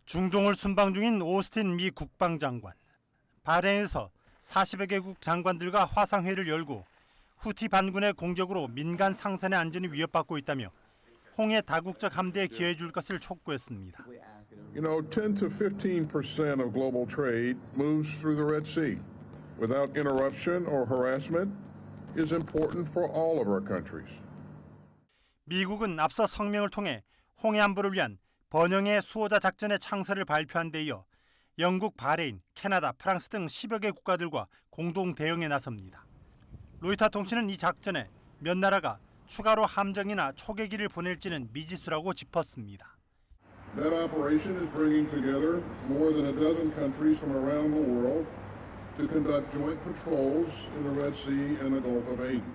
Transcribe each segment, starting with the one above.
중동을 순방 중인 오스틴 미 국방장관. 바레인에서 40여 개국 장관들과 화상회의를 열고 후티 반군의 공격으로 민간 상선의 안전이 위협받고 있다며 홍해 다국적 함대에 기여해 줄 것을 촉구했습니다. 10 to 15% of global trade moves through the Red Sea. Without interruption or harassment is important for all of our countries. 미국은 앞서 성명을 통해 홍해 안보를 위한 번영의 수호자 작전의 창설을 발표한 데 이어 영국, 바레인, 캐나다, 프랑스 등 10여 개 국가들과 공동 대응에 나섭니다. 로이터 통신은 이 작전에 몇 나라가 추가로 함정이나 초계기를 보낼지는 미지수라고 짚었습니다. That operation is bringing together more than a dozen countries from around the world to conduct joint patrols in the Red Sea and the Gulf of Aden.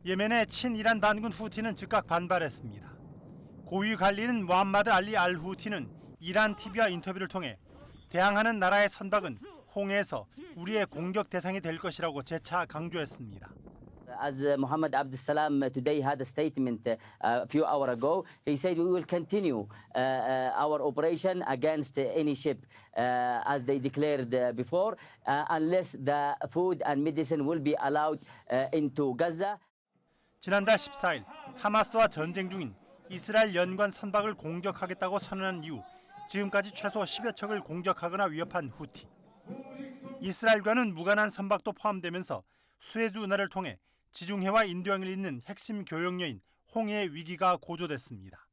예멘의 친이란 반군 후티는 즉각 반발했습니다. 고위 관리인 무함마드 알리 알 후티는 이란 TV와 인터뷰를 통해 대항하는 나라의 선박은 홍해에서 우리의 공격 대상이 될 것이라고 재차 강조했습니다. As Mohammed Abdel Salam today had a statement a few hours ago, he said we will continue our operation against any ship as they declared before, unless the food and medicine will be allowed into Gaza. 지난달 14일 하마스와 전쟁 중인 이스라엘 연관 선박을 공격하겠다고 선언한 이후 지금까지 최소 10여 척을 공격하거나 위협한 후티. 이스라엘과는 무관한 선박도 포함되면서 수에즈 운하를 통해 지중해와 인도양을 잇는 핵심 교역로인 홍해의 위기가 고조됐습니다.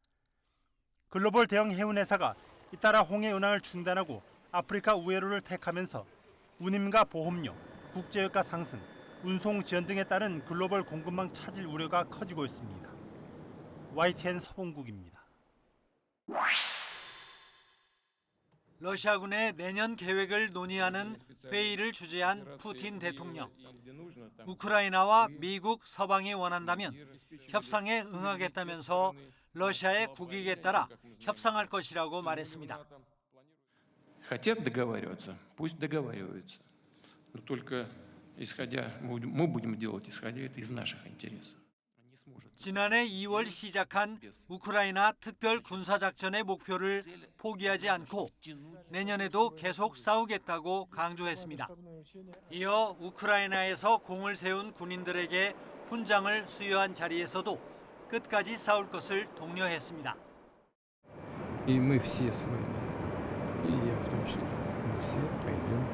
글로벌 대형 해운회사가 잇따라 홍해 운항을 중단하고 아프리카 우회로를 택하면서 운임과 보험료, 국제유가 상승, 운송 지연 등에 따른 글로벌 공급망 차질 우려가 커지고 있습니다. YTN 서봉국입니다. 러시아군의 내년 계획을 논의하는 회의를 주재한 푸틴 대통령. 우크라이나와 미국, 서방이 원한다면 협상에 응하겠다면서 러시아의 국익에 따라 협상할 것이라고 말했습니다. Хотят договариваться, пусть договариваются. Но только мы будем делать исходя из наших интересов. 지난해 2월 시작한 우크라이나 특별 군사작전의 목표를 포기하지 않고 내년에도 계속 싸우겠다고 강조했습니다. 이어 우크라이나에서 공을 세운 군인들에게 훈장을 수여한 자리에서도 끝까지 싸울 것을 독려했습니다. И мы все с вами, и я в том числе, мы все пойдем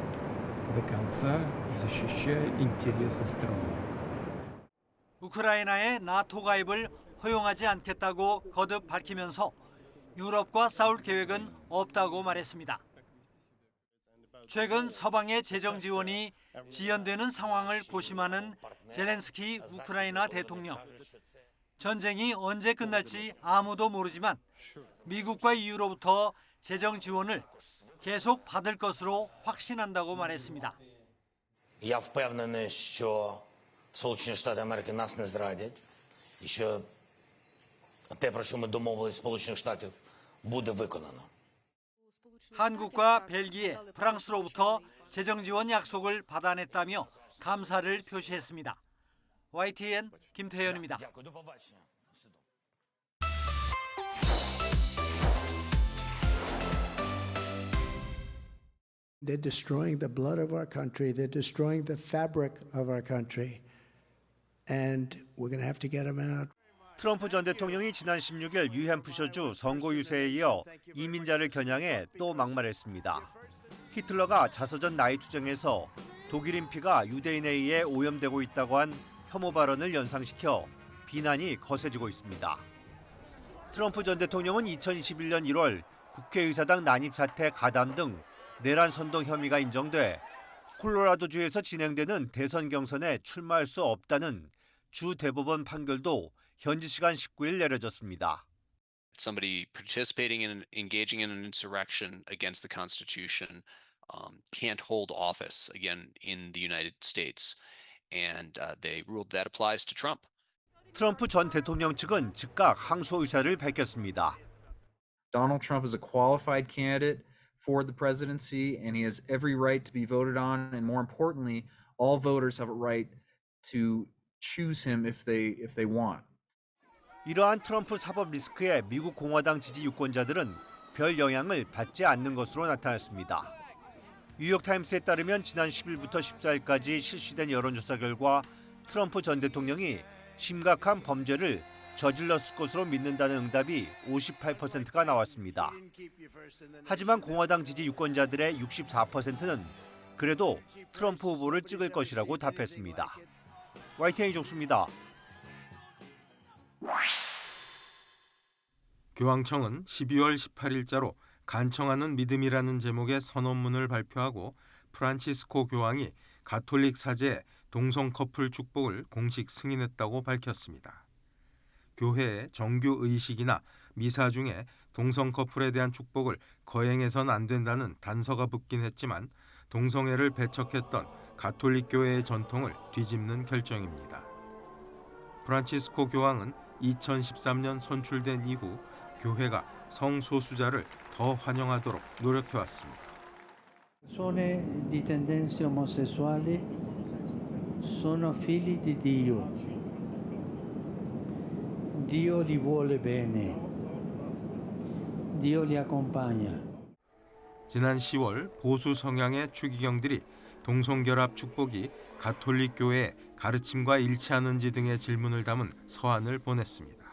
до конца, защищая интересы страны. 우크라이나의 나토 가입을 허용하지 않겠다고 거듭 밝히면서 유럽과 싸울 계획은 없다고 말했습니다. 최근 서방의 재정 지원이 지연되는 상황을 고심하는 젤렌스키 우크라이나 대통령. 전쟁이 언제 끝날지 아무도 모르지만 미국과 EU로부터 재정 지원을 계속 받을 것으로 확신한다고 말했습니다. Я впевнений, що Сполучені Штати Америки нас не зрадять, і що те, про що ми домовились Сполучених Штатів, буде виконано. 한국과 벨기에, 프랑스로부터 재정 지원 약속을 받아냈다며 감사를 표시했습니다. YTN 김태현입니다. They're destroying the blood of our country. They're destroying the fabric of our country. And we're going to have to get them out. 트럼프 전 대통령이 지난 16일 뉴햄프셔주 선거 유세에 이어 이민자를 겨냥해 또 막말했습니다. 히틀러가 자서전 나이투쟁에서 독일인 피가 유대인에 의해 오염되고 있다고 한 혐오 발언을 연상시켜 비난이 거세지고 있습니다. 트럼프 전 대통령은 2021년 1월 국회의사당 난입 사태 가담 등 내란 선동 혐의가 인정돼 콜로라도주에서 진행되는 대선 경선에 출마할 수 없다는 주 대법원 판결도 현지 시간 19일 내려졌습니다. Somebody participating in engaging in an insurrection against the Constitution can't hold office again in the United States, and they ruled that applies to Trump. 트럼프 전 대통령 측은 즉각 항소 의사를 밝혔습니다. Donald Trump is a qualified candidate for the presidency, and he has every right to be voted on, and more importantly, all voters have a right to choose him if they want. 이러한 트럼프 사법 리스크에 미국 공화당 지지 유권자들은 별 영향을 받지 않는 것으로 나타났습니다. 뉴욕타임스에 따르면 지난 10일부터 14일까지 실시된 여론조사 결과 트럼프 전 대통령이 심각한 범죄를 저질렀을 것으로 믿는다는 응답이 58%가 나왔습니다. 하지만 공화당 지지 유권자들의 64%는 그래도 트럼프 후보를 찍을 것이라고 답했습니다. YTN 이종수입니다. 교황청은 12월 18일자로 간청하는 믿음이라는 제목의 선언문을 발표하고 프란치스코 교황이 가톨릭 사제의 동성 커플 축복을 공식 승인했다고 밝혔습니다. 교회의 정규 의식이나 미사 중에 동성 커플에 대한 축복을 거행해선 안 된다는 단서가 붙긴 했지만 동성애를 배척했던 가톨릭 교회의 전통을 뒤집는 결정입니다. 프란치스코 교황은 2013년 선출된 이후 교회가 성소수자를 더 환영하도록 노력해왔습니다. persone di tendenze omosessuali sono figli di Dio. Dio li vuole bene. Dio li accompagna. 지난 10월 보수 성향의 추기경들이 동성결합 축복이 가톨릭 교회의 가르침과 일치하는지 등의 질문을 담은 서한을 보냈습니다.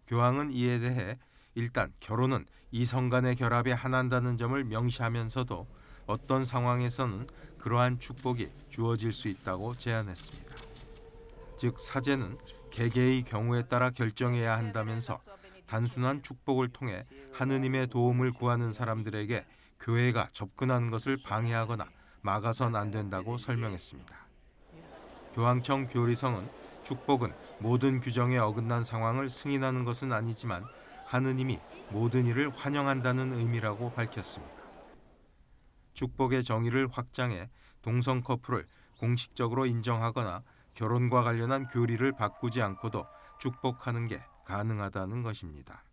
교황은 이에 대해 일단 결혼은 이성 간의 결합에 한한다는 점을 명시하면서도 어떤 상황에서는 그러한 축복이 주어질 수 있다고 제안했습니다. 즉 사제는 개개의 경우에 따라 결정해야 한다면서 단순한 축복을 통해 하느님의 도움을 구하는 사람들에게 교회가 접근하는 것을 방해하거나 막아선 안 된다고 설명했습니다. 교황청 교리성은 축복은 모든 규정에 어긋난 상황을 승인하는 것은 아니지만 하느님이 모든 일을 환영한다는 의미라고 밝혔습니다. 축복의 정의를 확장해 동성 커플을 공식적으로 인정하거나 결혼과 관련한 교리를 바꾸지 않고도 축복하는 게 가능하다는 것입니다.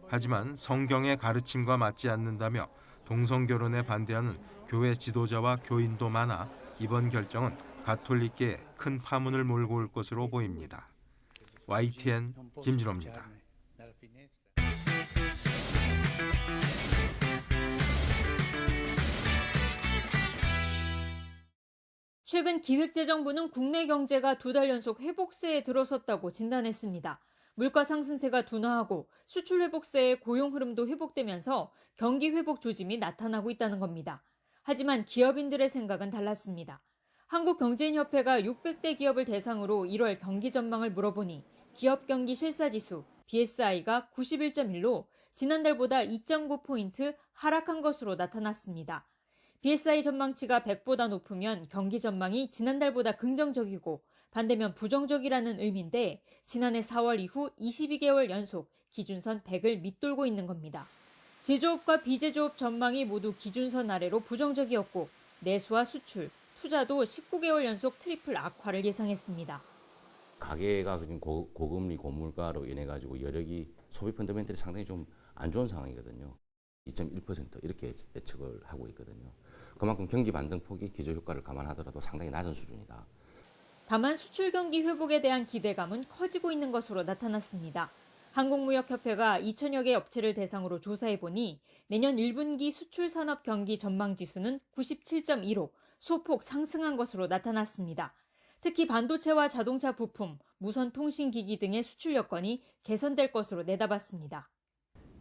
하지만 성경의 가르침과 맞지 않는다며 동성 결혼에 반대하는 교회 지도자와 교인도 많아 이번 결정은 가톨릭계에 큰 파문을 몰고 올 것으로 보입니다. YTN 김진호입니다. 최근 기획재정부는 국내 경제가 2달 연속 회복세에 들어섰다고 진단했습니다. 물가 상승세가 둔화하고 수출 회복세의 고용 흐름도 회복되면서 경기 회복 조짐이 나타나고 있다는 겁니다. 하지만 기업인들의 생각은 달랐습니다. 한국경제인협회가 600대 기업을 대상으로 1월 경기 전망을 물어보니 기업 경기 실사지수 BSI가 91.1로 지난달보다 2.9포인트 하락한 것으로 나타났습니다. BSI 전망치가 100보다 높으면 경기 전망이 지난달보다 긍정적이고 반대면 부정적이라는 의미인데 지난해 4월 이후 22개월 연속 기준선 100을 밑돌고 있는 겁니다. 제조업과 비제조업 전망이 모두 기준선 아래로 부정적이었고 내수와 수출, 투자도 19개월 연속 트리플 악화를 예상했습니다. 가계가 고금리 고물가로 인해 가지고 여력이 소비 펀더멘털이 상당히 좀 안 좋은 상황이거든요. 2.1% 이렇게 예측을 하고 있거든요. 그만큼 경기 반등폭이 기저 효과를 감안하더라도 상당히 낮은 수준이다. 다만 수출 경기 회복에 대한 기대감은 커지고 있는 것으로 나타났습니다. 한국무역협회가 2천여 개 업체를 대상으로 조사해보니 내년 1분기 수출 산업 경기 전망 지수는 97.2로 소폭 상승한 것으로 나타났습니다. 특히 반도체와 자동차 부품, 무선 통신기기 등의 수출 여건이 개선될 것으로 내다봤습니다.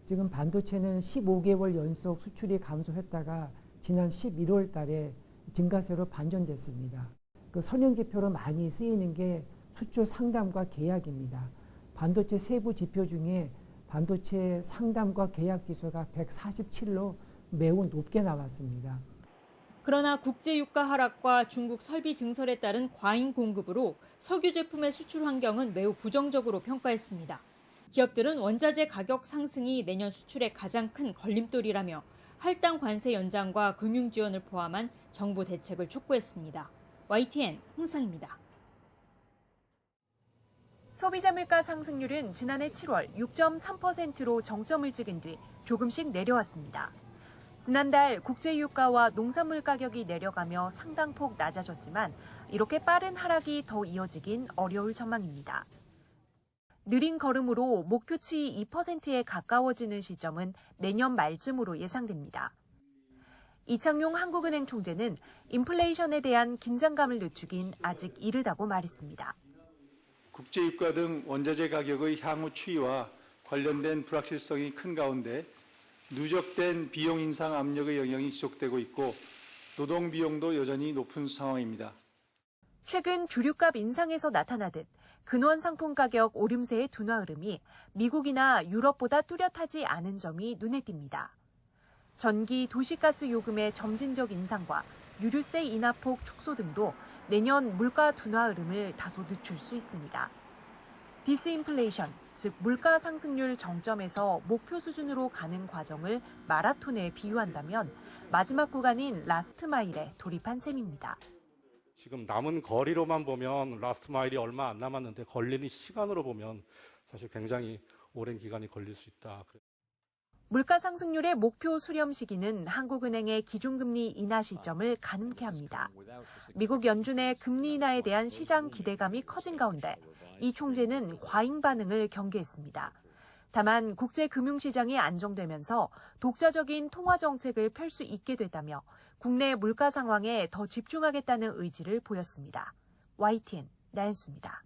지금 반도체는 15개월 연속 수출이 감소했다가 지난 11월 달에 증가세로 반전됐습니다. 그 선행지표로 많이 쓰이는 게 수출 상담과 계약입니다. 반도체 세부 지표 중에 반도체 상담과 계약 지수가 147로 매우 높게 나왔습니다. 그러나 국제유가 하락과 중국 설비 증설에 따른 과잉 공급으로 석유 제품의 수출 환경은 매우 부정적으로 평가했습니다. 기업들은 원자재 가격 상승이 내년 수출의 가장 큰 걸림돌이라며 할당 관세 연장과 금융 지원을 포함한 정부 대책을 촉구했습니다. YTN 홍상입니다. 소비자 물가 상승률은 지난해 7월 6.3%로 정점을 찍은 뒤 조금씩 내려왔습니다. 지난달 국제유가와 농산물 가격이 내려가며 상당폭 낮아졌지만 이렇게 빠른 하락이 더 이어지긴 어려울 전망입니다. 느린 걸음으로 목표치 2%에 가까워지는 시점은 내년 말쯤으로 예상됩니다. 이창용 한국은행 총재는 인플레이션에 대한 긴장감을 늦추긴 아직 이르다고 말했습니다. 국제유가 등 원자재 가격의 향후 추이와 관련된 불확실성이 큰 가운데 누적된 비용 인상 압력의 영향이 지속되고 있고 노동 비용도 여전히 높은 상황입니다. 최근 주류값 인상에서 나타나듯 근원 상품 가격 오름세의 둔화 흐름이 미국이나 유럽보다 뚜렷하지 않은 점이 눈에 띕니다. 전기, 도시가스 요금의 점진적 인상과 유류세 인하폭 축소 등도 내년 물가 둔화 흐름을 다소 늦출 수 있습니다. 디스인플레이션, 즉 물가 상승률 정점에서 목표 수준으로 가는 과정을 마라톤에 비유한다면 마지막 구간인 라스트 마일에 돌입한 셈입니다. 지금 남은 거리로만 보면 라스트 마일이 얼마 안 남았는데 걸리는 시간으로 보면 사실 굉장히 오랜 기간이 걸릴 수 있다. 물가 상승률의 목표 수렴 시기는 한국은행의 기준금리 인하 시점을 가늠케 합니다. 미국 연준의 금리 인하에 대한 시장 기대감이 커진 가운데 이 총재는 과잉 반응을 경계했습니다. 다만 국제금융시장이 안정되면서 독자적인 통화 정책을 펼 수 있게 됐다며 국내 물가 상황에 더 집중하겠다는 의지를 보였습니다. YTN 나연수입니다.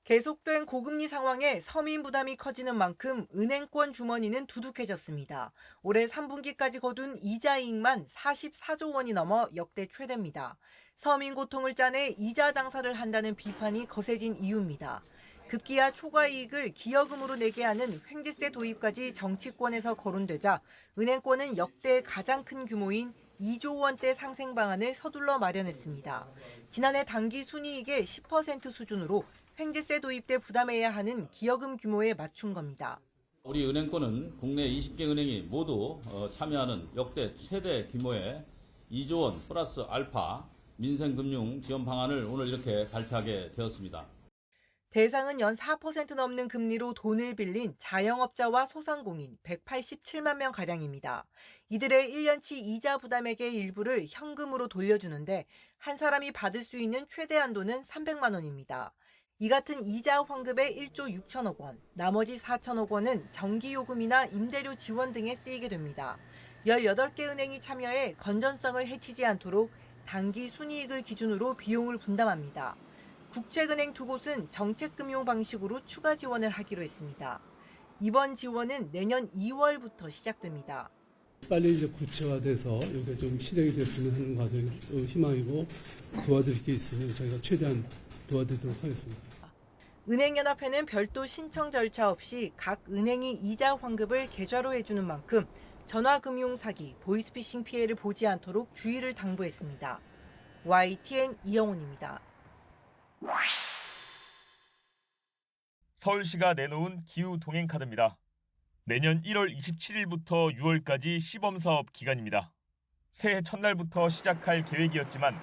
계속된 고금리 상황에 서민 부담이 커지는 만큼 은행권 주머니는 두둑해졌습니다. 올해 3분기까지 거둔 이자 이익만 44조 원이 넘어 역대 최대입니다. 서민 고통을 짜내 이자 장사를 한다는 비판이 거세진 이유입니다. 급기야 초과 이익을 기여금으로 내게 하는 횡재세 도입까지 정치권에서 거론되자 은행권은 역대 가장 큰 규모인 2조 원대 상생 방안을 서둘러 마련했습니다. 지난해 당기 순이익의 10% 수준으로 횡재세 도입 때 부담해야 하는 기여금 규모에 맞춘 겁니다. 우리 은행권은 국내 20개 은행이 모두 참여하는 역대 최대 규모의 2조 원 플러스 알파 민생금융 지원 방안을 오늘 이렇게 발표하게 되었습니다. 대상은 연 4% 넘는 금리로 돈을 빌린 자영업자와 소상공인 187만 명가량입니다. 이들의 1년치 이자 부담액의 일부를 현금으로 돌려주는데 한 사람이 받을 수 있는 최대 한도는 300만 원입니다. 이 같은 이자 환급의 1조 6천억 원, 나머지 4천억 원은 전기요금이나 임대료 지원 등에 쓰이게 됩니다. 18개 은행이 참여해 건전성을 해치지 않도록 단기 순이익을 기준으로 비용을 분담합니다. 국책은행 두 곳은 정책금융 방식으로 추가 지원을 하기로 했습니다. 이번 지원은 내년 2월부터 시작됩니다. 빨리 이제 구체화돼서 이게 좀 실행이 됐으면 하는 과정이 희망이고 도와드릴 게 있으면 저희가 최대한 도와드리도록 하겠습니다. 은행연합회는 별도 신청 절차 없이 각 은행이 이자 환급을 계좌로 해주는 만큼 전화금융 사기, 보이스피싱 피해를 보지 않도록 주의를 당부했습니다. YTN 이영훈입니다. 서울시가 내놓은 기후 동행 카드입니다. 내년 1월 27일부터 6월까지 시범사업 기간입니다. 새해 첫날부터 시작할 계획이었지만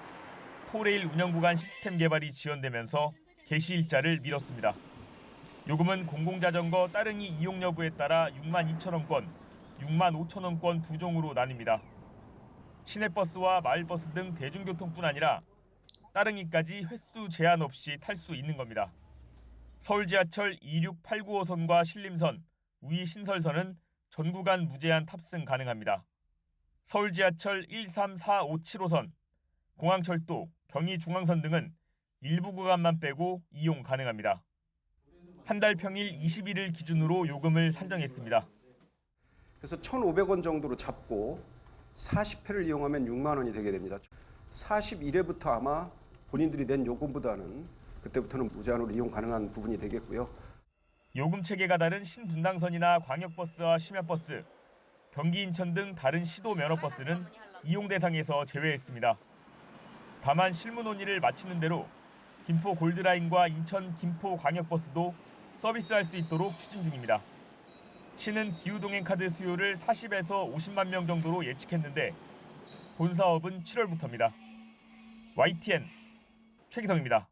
포레일 운영 구간 시스템 개발이 지연되면서 개시 일자를 미뤘습니다. 요금은 공공자전거 따릉이 이용 여부에 따라 62,000원권, 65,000원권 두 종으로 나뉩니다. 시내버스와 마을버스 등 대중교통뿐 아니라 따릉이까지 횟수 제한 없이 탈 수 있는 겁니다. 서울지하철 26895호선과 신림선, 우이신설선은 전 구간 무제한 탑승 가능합니다. 서울지하철 13457호선, 공항철도, 경의중앙선 등은 일부 구간만 빼고 이용 가능합니다. 한 달 평일 20일을 기준으로 요금을 산정했습니다. 그래서 1,500원 정도로 잡고 40회를 이용하면 6만 원이 되게 됩니다. 41회부터 아마 본인들이 낸 요금보다는 그때부터는 무제한으로 이용 가능한 부분이 되겠고요. 요금 체계가 다른 신분당선이나 광역버스와 심야버스, 경기 인천 등 다른 시도 면허버스는 이용 대상에서 제외했습니다. 다만 실무 논의를 마치는 대로 김포 골드라인과 인천 김포 광역버스도 서비스할 수 있도록 추진 중입니다. 시는 기후동행카드 수요를 40에서 50만 명 정도로 예측했는데 본사업은 7월부터입니다. YTN 최기성입니다.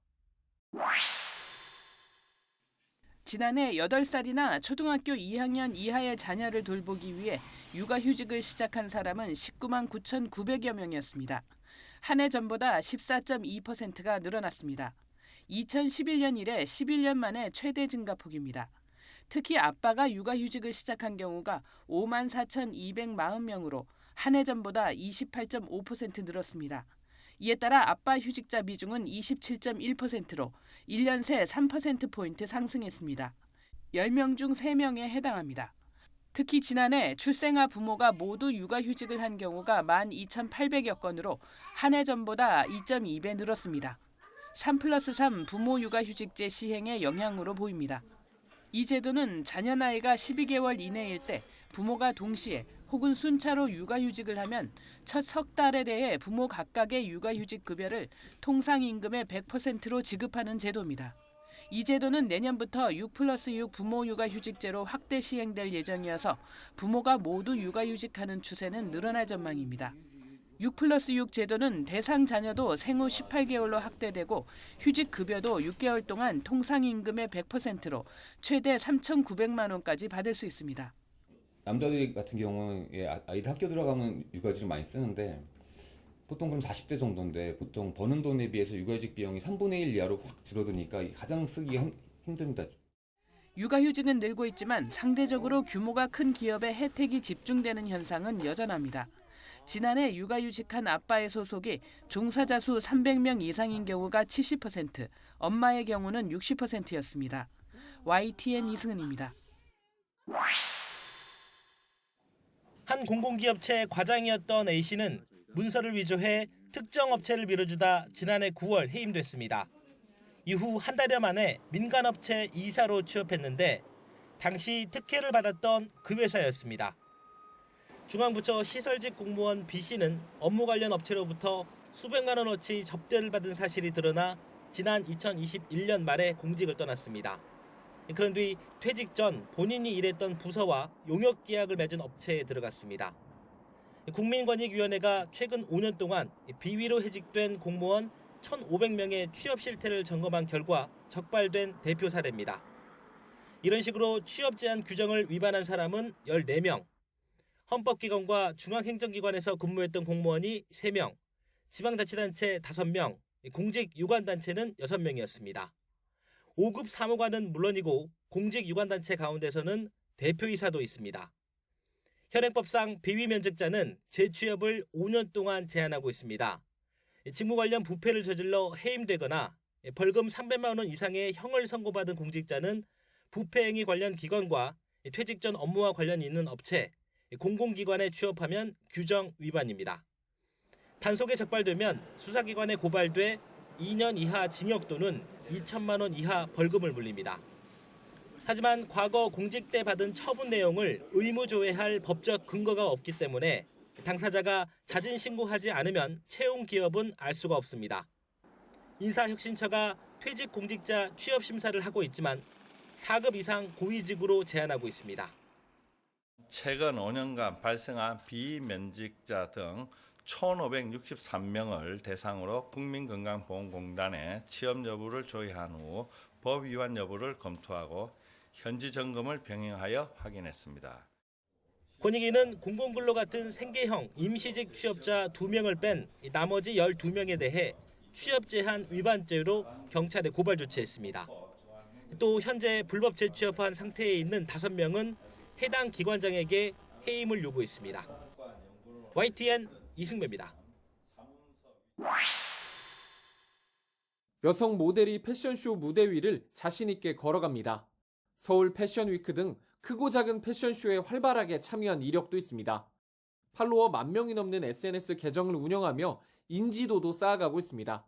지난해 8살이나 초등학교 2학년 이하의 자녀를 돌보기 위해 육아휴직을 시작한 사람은 19만 9,900여 명이었습니다. 한 해 전보다 14.2%가 늘어났습니다. 2011년 이래 11년 만에 최대 증가폭입니다. 특히 아빠가 육아휴직을 시작한 경우가 54,240명으로 한 해 전보다 28.5% 늘었습니다. 이에 따라 아빠 휴직자 비중은 27.1%로 1년 새 3%포인트 상승했습니다. 10명 중 3명에 해당합니다. 특히 지난해 출생아 부모가 모두 육아휴직을 한 경우가 12,800여 건으로 한 해 전보다 2.2배 늘었습니다. 3+3 부모 육아휴직제 시행의 영향으로 보입니다. 이 제도는 자녀 나이가 12개월 이내일 때 부모가 동시에 혹은 순차로 육아휴직을 하면 첫 석 달에 대해 부모 각각의 육아휴직 급여를 통상임금의 100%로 지급하는 제도입니다. 이 제도는 내년부터 6+6 부모 육아휴직제로 확대 시행될 예정이어서 부모가 모두 육아휴직하는 추세는 늘어날 전망입니다. 6+6 제도는 대상 자녀도 생후 18개월로 확대되고 휴직 급여도 6개월 동안 통상임금의 100%로 최대 3,900만 원까지 받을 수 있습니다. 남자들 같은 경우에 아이들 학교 들어가면 육아휴직을 많이 쓰는데 보통 그럼 40대 정도인데 보통 버는 돈에 비해서 육아휴직 비용이 3분의 1 이하로 확 줄어드니까 가장 쓰기 힘듭니다. 육아휴직은 늘고 있지만 상대적으로 규모가 큰 기업에 혜택이 집중되는 현상은 여전합니다. 지난해 육아휴직한 아빠의 소속이 종사자 수 300명 이상인 경우가 70%, 엄마의 경우는 60%였습니다. YTN 이승은입니다. 한 공공기업체 과장이었던 A씨는 문서를 위조해 특정 업체를 밀어주다 지난해 9월 해임됐습니다. 이후 한 달여 만에 민간업체 이사로 취업했는데 당시 특혜를 받았던 그 회사였습니다. 중앙부처 시설직 공무원 B씨는 업무 관련 업체로부터 수백만 원어치 접대를 받은 사실이 드러나 지난 2021년 말에 공직을 떠났습니다. 그런 뒤 퇴직 전 본인이 일했던 부서와 용역 계약을 맺은 업체에 들어갔습니다. 국민권익위원회가 최근 5년 동안 비위로 해직된 공무원 1,500명의 취업 실태를 점검한 결과 적발된 대표 사례입니다. 이런 식으로 취업 제한 규정을 위반한 사람은 14명, 헌법기관과 중앙행정기관에서 근무했던 공무원이 3명, 지방자치단체 5명, 공직유관단체는 6명이었습니다. 5급 사무관은 물론이고 공직유관단체 가운데서는 대표이사도 있습니다. 현행법상 비위 면직자는 재취업을 5년 동안 제한하고 있습니다. 직무 관련 부패를 저질러 해임되거나 벌금 300만 원 이상의 형을 선고받은 공직자는 부패행위 관련 기관과 퇴직 전 업무와 관련이 있는 업체, 공공기관에 취업하면 규정 위반입니다. 단속에 적발되면 수사기관에 고발돼 2년 이하 징역 또는 2천만 원 이하 벌금을 물립니다. 하지만 과거 공직 때 받은 처분 내용을 의무조회할 법적 근거가 없기 때문에 당사자가 자진 신고하지 않으면 채용 기업은 알 수가 없습니다. 인사혁신처가 퇴직 공직자 취업 심사를 하고 있지만 4급 이상 고위직으로 제한하고 있습니다. 최근 5년간 발생한 비면직자 등 1,563명을 대상으로 국민건강보험공단에 취업 여부를 조회한 후 법 위반 여부를 검토하고 현지 점검을 병행하여 확인했습니다. 권익위는 공공근로 같은 생계형 임시직 취업자 2명을 뺀 나머지 12명에 대해 취업 제한 위반죄로 경찰에 고발 조치했습니다. 또 현재 불법 재취업한 상태에 있는 5명은 해당 기관장에게 해임을 요구했습니다. YTN 이승배입니다. 여성 모델이 패션쇼 무대 위를 자신 있게 걸어갑니다. 서울 패션위크 등 크고 작은 패션쇼에 활발하게 참여한 이력도 있습니다. 팔로워 10,000명이 넘는 SNS 계정을 운영하며 인지도도 쌓아가고 있습니다.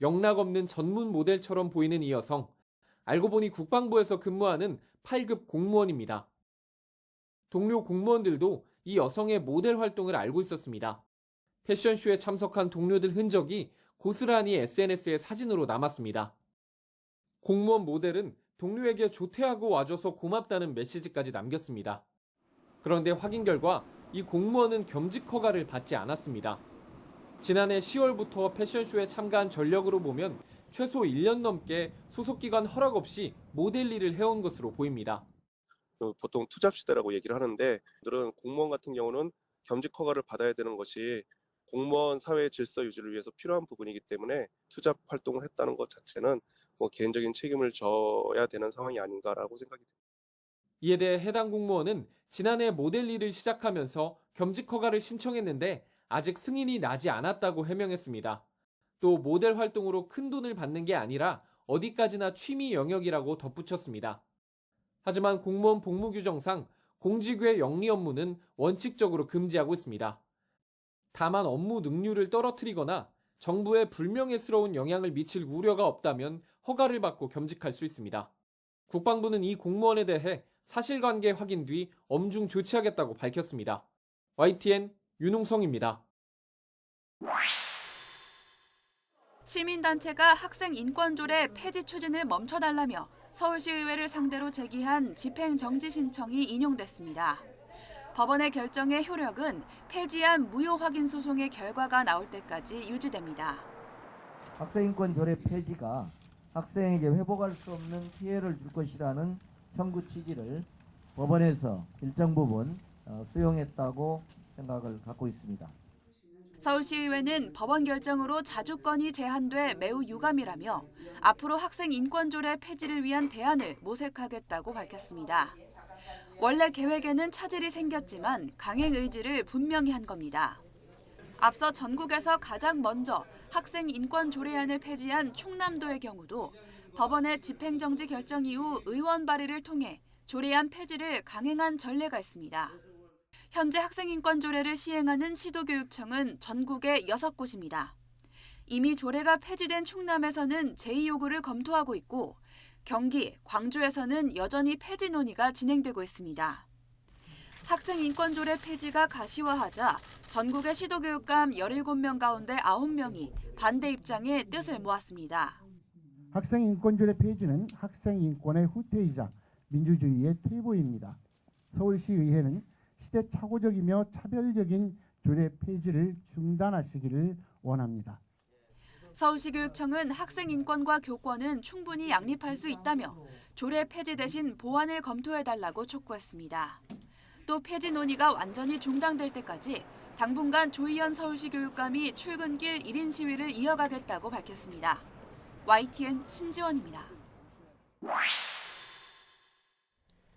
영락없는 전문 모델처럼 보이는 이 여성, 알고 보니 국방부에서 근무하는 8급 공무원입니다. 동료 공무원들도 이 여성의 모델 활동을 알고 있었습니다. 패션쇼에 참석한 동료들 흔적이 고스란히 SNS에 사진으로 남았습니다. 공무원 모델은 동료에게 조퇴하고 와줘서 고맙다는 메시지까지 남겼습니다. 그런데 확인 결과 이 공무원은 겸직 허가를 받지 않았습니다. 지난해 10월부터 패션쇼에 참가한 전력으로 보면 최소 1년 넘게 소속기관 허락 없이 모델 일을 해온 것으로 보입니다. 보통 투잡시대라고 얘기를 하는데, 오늘은 공무원 같은 경우는 겸직 허가를 받아야 되는 것이 공무원 사회 질서 유지를 위해서 필요한 부분이기 때문에 투잡 활동을 했다는 것 자체는 개인적인 책임을 져야 되는 상황이 아닌가라고 생각이 듭니다. 이에 대해 해당 공무원은 지난해 모델 일을 시작하면서 겸직 허가를 신청했는데 아직 승인이 나지 않았다고 해명했습니다. 또 모델 활동으로 큰 돈을 받는 게 아니라 어디까지나 취미 영역이라고 덧붙였습니다. 하지만 공무원 복무 규정상 공직외 영리 업무는 원칙적으로 금지하고 있습니다. 다만 업무 능률을 떨어뜨리거나 정부에 불명예스러운 영향을 미칠 우려가 없다면 허가를 받고 겸직할 수 있습니다. 국방부는 이 공무원에 대해 사실관계 확인 뒤 엄중 조치하겠다고 밝혔습니다. YTN 윤웅성입니다. 시민단체가 학생 인권조례 폐지 추진을 멈춰달라며 서울시의회를 상대로 제기한 집행정지 신청이 인용됐습니다. 법원의 결정의 효력은 폐지안 무효 확인 소송의 결과가 나올 때까지 유지됩니다. 학생인권조례 폐지가 학생에게 회복할 수 없는 피해를 줄 것이라는 청구 취지를 법원에서 일정 부분 수용했다고 생각을 갖고 있습니다. 서울시의회는 법원 결정으로 자주권이 제한돼 매우 유감이라며 앞으로 학생 인권조례 폐지를 위한 대안을 모색하겠다고 밝혔습니다. 원래 계획에는 차질이 생겼지만 강행 의지를 분명히 한 겁니다. 앞서 전국에서 가장 먼저 학생 인권 조례안을 폐지한 충남도의 경우도 법원의 집행정지 결정 이후 의원 발의를 통해 조례안 폐지를 강행한 전례가 있습니다. 현재 학생인권조례를 시행하는 시도교육청은 전국에 6곳입니다. 이미 조례가 폐지된 충남에서는 제2요구를 검토하고 있고 경기, 광주에서는 여전히 폐지 논의가 진행되고 있습니다. 학생인권조례 폐지가 가시화하자 전국의 시도교육감 17명 가운데 9명이 반대 입장에 뜻을 모았습니다. 학생인권조례 폐지는 학생인권의 후퇴이자 민주주의의 퇴보입니다. 서울시의회는 시대착오적이며 차별적인 조례 폐지를 중단하시기를 원합니다. 서울시교육청은 학생 인권과 교권은 충분히 양립할 수 있다며 조례 폐지 대신 보완을 검토해달라고 촉구했습니다. 또 폐지 논의가 완전히 중단될 때까지 당분간 조희연 서울시 교육감이 출근길 1인 시위를 이어가겠다고 밝혔습니다. YTN 신지원입니다.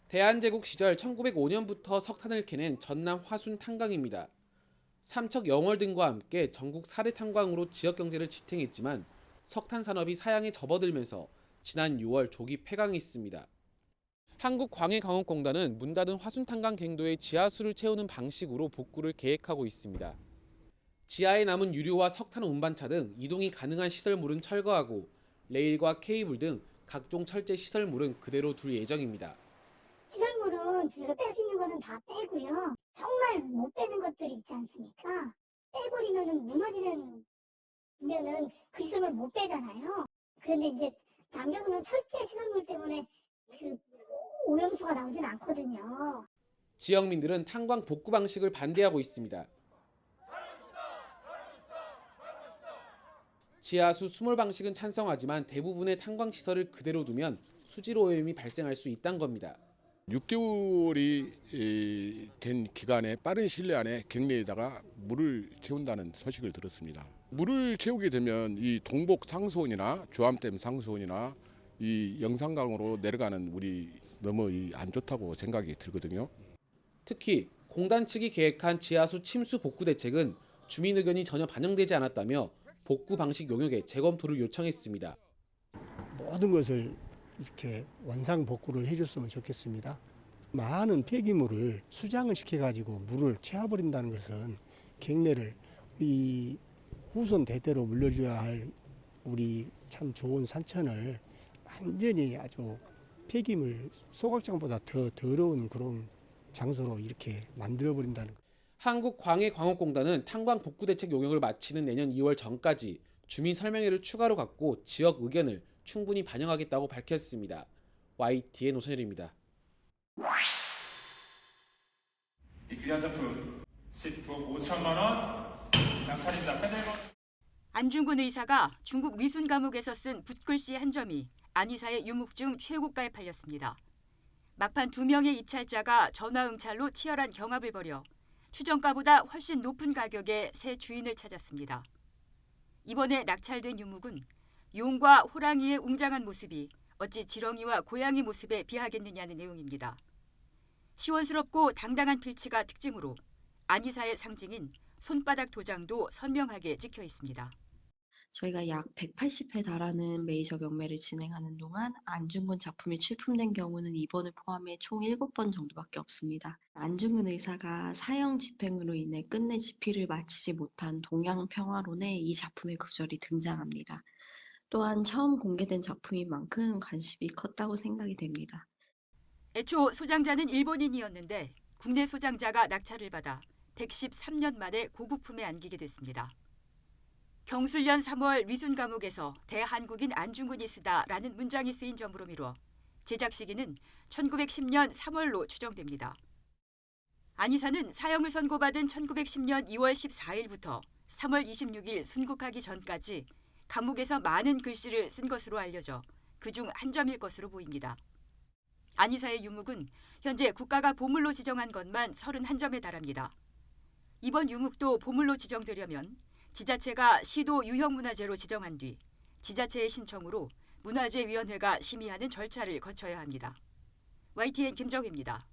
대한제국 시절 1905년부터 석탄을 캐낸 전남 화순 탄광입니다. 삼척 영월 등과 함께 전국 4대 탄광으로 지역 경제를 지탱했지만 석탄 산업이 사양에 접어들면서 지난 6월 조기 폐광했습니다. 한국광해광업공단은 문 닫은 화순 탄광 갱도에 지하수를 채우는 방식으로 복구를 계획하고 있습니다. 지하에 남은 유류와 석탄 운반차 등 이동이 가능한 시설물은 철거하고 레일과 케이블 등 각종 철제 시설물은 그대로 둘 예정입니다. 시설물은 저희가 뺄 수 있는 거는 다 빼고요. 정말 못 빼는 것들이 있지 않습니까? 빼버리면은 무너지는 면은 그 시설물 못 빼잖아요. 그런데 이제 남겨놓는 철제 시설물 때문에 그 오염수가 나오진 않거든요. 지역민들은 탄광 복구 방식을 반대하고 있습니다. 지하수 수몰 방식은 찬성하지만 대부분의 탄광 시설을 그대로 두면 수질 오염이 발생할 수 있다는 겁니다. 6개월이 된 기간에 빠른 시일 안에 갱내에다가 물을 채운다는 소식을 들었습니다. 물을 채우게 되면 이 동복 상수원이나 조암댐 상수원이나 이 영산강으로 내려가는 우리 너무 안 좋다고 생각이 들거든요. 특히 공단 측이 계획한 지하수 침수 복구 대책은 주민 의견이 전혀 반영되지 않았다며 복구 방식 용역에 재검토를 요청했습니다. 모든 것을 이렇게 원상 복구를 해줬으면 좋겠습니다. 많은 폐기물을 수장을 시켜가지고 물을 채워버린다는 것은 갱내를 우리 후손 대대로 물려줘야 할 우리 참 좋은 산천을 완전히 아주 폐기물 소각장보다 더 더러운 그런 장소로 이렇게 만들어버린다는 것. 한국광해광업공단은 탄광 복구 대책 용역을 마치는 내년 2월 전까지 주민 설명회를 추가로 갖고 지역 의견을 충분히 반영하겠다고 밝혔습니다. YTN 오선일입니다. 이 귀한 작품 10억 5천만 원 낙찰입니다. 안중근 의사가 중국 위순 감옥에서 쓴 붓글씨 한 점이 안의사의 유목 중 최고가에 팔렸습니다. 막판 2명의 입찰자가 전화 응찰로 치열한 경합을 벌여 추정가보다 훨씬 높은 가격에 새 주인을 찾았습니다. 이번에 낙찰된 유목은 용과 호랑이의 웅장한 모습이 어찌 지렁이와 고양이 모습에 비하겠느냐는 내용입니다. 시원스럽고 당당한 필치가 특징으로 안이사의 상징인 손바닥 도장도 선명하게 찍혀 있습니다. 저희가 약 180회 달하는 메이저 경매를 진행하는 동안 안중근 작품이 출품된 경우는 이번을 포함해 총 7번 정도밖에 없습니다. 안중근 의사가 사형 집행으로 인해 끝내 집필을 마치지 못한 동양평화론에 이 작품의 구절이 등장합니다. 또한 처음 공개된 작품인 만큼 관심이 컸다고 생각이 됩니다. 애초 소장자는 일본인이었는데 국내 소장자가 낙찰을 받아 113년 만에 고국품에 안기게 됐습니다. 경술년 3월 위순 감옥에서 대한국인 안중근이 쓰다라는 문장이 쓰인 점으로 미뤄 제작 시기는 1910년 3월로 추정됩니다. 안이사는 사형을 선고받은 1910년 2월 14일부터 3월 26일 순국하기 전까지 감옥에서 많은 글씨를 쓴 것으로 알려져 그중 한 점일 것으로 보입니다. 안이사의 유목은 현재 국가가 보물로 지정한 것만 31점에 달합니다. 이번 유목도 보물로 지정되려면 지자체가 시도 유형문화재로 지정한 뒤 지자체의 신청으로 문화재위원회가 심의하는 절차를 거쳐야 합니다. YTN 김정희입니다.